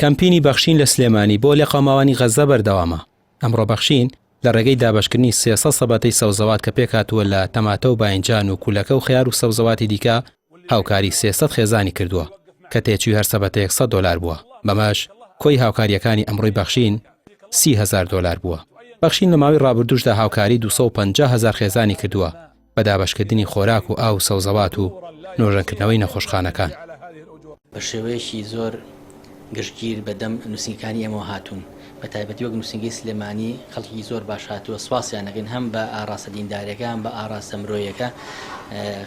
کەمپینی بەخشین لە سلێمانی بۆ لێقەماوانی غەزە بەردەوامە. ئەمڕۆ بەخشین لە ڕێگەی دابەشکردنی 300 سەبەتەی سەوزەوات کە پێکهاتووە لە تەماتە و باینجان و کولەکە و خیار و سەوزەواتی دیکە هاوکاری 300 خێزانی کردووە کە تێچووی هەر سەبەتەیەک $100 بووە. بەمەش کۆی هاوکاریەکانی ئەمڕۆی بەخشین $30,000 بووە. بەخشین لە ماوەی ڕابردووشدا هاوکاری 250,000 خێزانی کردووە بە دابەشکردنی خۆراک و ئاو و سەوزەوات و نۆژەنکردنەوەی نەخۆشخانەکان. بە شێوەیەکی زۆر گشتگیر بەدەم نووسینگەکانی ئێمە هاتوون، بە تایبەتی وەک نووسینگەی سلێمانی خەڵکی زۆر باش هاتووە، سواسیانەکەین هەم بە ئاراستە دینداریەکان بە ئاراستە مرۆیەکە.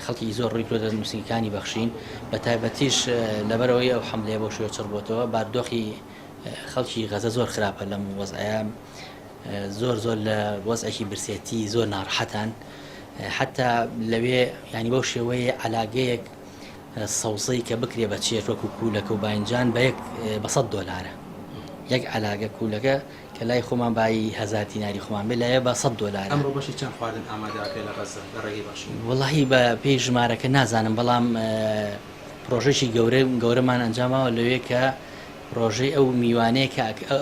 خەڵکی زۆر ڕووی کردە نووسینگەکانی بەخشین، بە تایبەتیش لەبەرەوەی ئەو حەملەیە بۆ شوێ چڕبووەوە بارودۆخی خەڵکی غەزە زۆر خراپە لەم وەزعەیە، زۆر لە وەزعێکی برسێتی زۆر ناڕەحەتان، حتا لەوێ ینی بەو شێوەیە عەلاگەیەک سەوزەی کە بکرێ بە چێژ وەکو کولەکە و باینجان بە $100 یەک عەلاگە کولەکە کە لای خۆمان بای 1000 دیناری خۆمان بێ لایە بە $100. ئەمڕۆ بەشی چەند خواردن ئامادەکەی لە غەزە لە ڕێگەی بەخشین؟ وەڵاهی بە پێی ژمارەکە نازانم، بەڵام پرۆژەیەکی گەورەمان ئەنجاماوە لەوێ کە پرۆژەی ئەو میوانەیە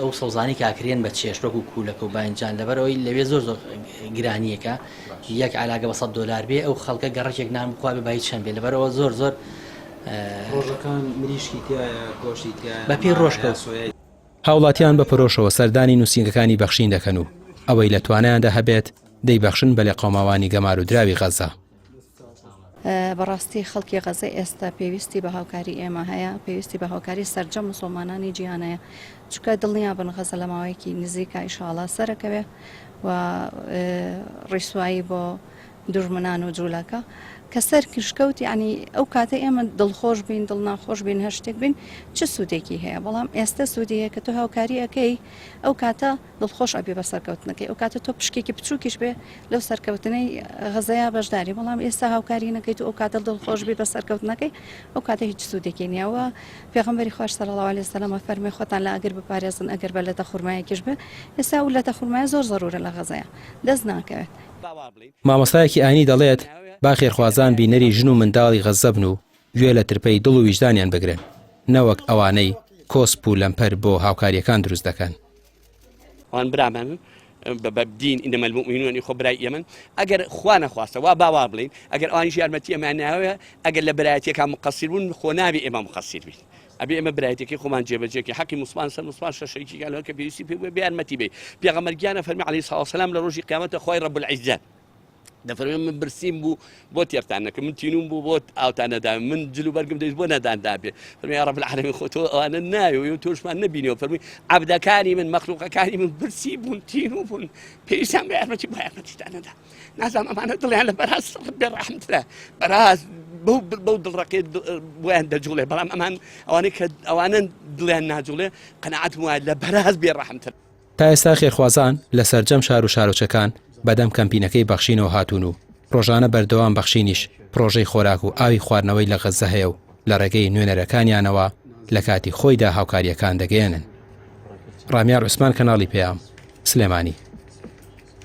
ئەو سەوزانی کاکرێن بە چێژ وەکو کولەکە و باینجان لەبەرەوەی لەوێ زۆر گرانیەکە یەک عەلاگە بە $100 بێ ئەو خەڵکە گەڕەکێک نان بخوا بێ بای چەند بێ، لەبەرەوە زۆر ڕۆژەکان مریشکی تایە گۆشتی تایە بە پێی ڕۆژکە. هاوڵاتیان بە پرۆشەوە سەردانی نووسینگەکانی بەخشین دەکەن و ئەوەی لە توانایاندا هەبێت دەیبەخشن بە لێقەماوانی گەمار و دراوی غەزە. بەڕاستی خەڵکی غەزە ئێستا پێویستی بە هاوکاری ئێمە هەیە، پێویستی بە هاوکاری سەرجەم موسڵمانانی جیهانەیە، چونکە دڵنیا بن غەزە لە ماوەیەکی نزیکە ئینشاڵڵا سەرەکەوێ و ڕیسایی بۆ دوژمنان و جوولەکە کە سەر کشکەوت، ینی ئەو کاتە ئێمە دڵخۆش بین دڵ ناخۆش بین هەر شتێک بین چه سوودێکی هەیە، بەڵام ئێستا سوودەیە کە تۆ هاوکاری ئەەکەی ئەو کاتە دڵخۆش ئەبێ بە سەرکەوتنەکەی، ئەو کاتە تۆ پشکێکی بچووکیش بێ لەو سەرکەوتنەی غەزەیە بەشداری، بەڵام ئێستا هاوکاری نەکەیت و ئەو کاتە دڵخۆش بێ بە سەرکەوتنەکەی ئەو کاتە هیچ سوودێکی نییەوە. پێغەمبەری خۆش صلی الله علیه وسلم فەرمێ خۆتان لە ئەگەر بپارێزن ئەگەر بە لەتە خوڕمایەکیش بێ، ئێستا و لەتە خوڕمایە زۆر زەرورە لە غەزەیە دەست ناکەوێت. مامۆستایەکی ئاینی دەڵێت با خێرخوازان بینەری ژن و منداڵی غەزە بن و گوێ لە ترپەی دڵ و ویژدانیان بگرن، نەوەک ئەوانەی کۆسپ و لەمپەر بۆ هاوکاریەکان دروست دەکەن. وان برامن بەبدین ئینەمە المؤمنون خۆ برای ئێمە ئەگەر خوا نەخواستە وا باوا بڵین ئەگەر ئەوانیش یارمەتی ئەمان ناوێ ئەگەر لە برایەتیەکان مقەسیر بوون خۆ نابێ ئێمە مقەسیر بین، ئەبێ ئێمە برایەتێکی خۆمان جێبەجێکی حەقی موسڵمان سەر موسڵمان شەشەیەکی گەلەوە کە پێویستی پێ بێ یارمەتی بێ. پێغەمبەرگیانە فەرمی عەلەیهی سەڵاتو وەسەلام لە ڕۆژی قیامەتە خۆی ڕەب العیزە دەفەرمێ من برسیم بوو بۆ تێرتانەکە، من تینوم بوو بۆ ئاوتانەدا، من جلو بەرگم دەویست بۆ نەداندابێ، فەرمی یا ڕەب العالەمین خۆ تۆ ئەوانە ناوێ و تۆشمان نەبینیەوە، فەرمی عەبدەکانی من مەخلوقەکانی من برسی بوون تینوو بوون پێویستیان بە یارمەتی بۆ یارمەتیدانەدا. نازانم ئەمانە دڵیان لە بەراز بێ ڕەحمترە بەراز بەو دڵڕەکەی بۆیان دەجوڵێ، بەڵام ئەوانەی کە ئەوانە دڵیان ناجوڵێ قەنەعەتم وایە لە بەراز بێ ڕەحمتر. تا ئێستا خێرخوازان لە سەرجەم شار و شارۆچەکان بەدەم کەمپینەکەی بەخشینەوە هاتوون و ڕۆژانە بەردەوام بەخشینیش پرۆژەی خۆراک و ئاوی خواردنەوەی لە غەزە هەیە و لە ڕێگەی نوێنەرەکانیانەوە لە کاتی خۆیدا هاوکاریەکان دەگەێنن. ڕامیار عوسمان، کەناڵی پێام، سلێمانی.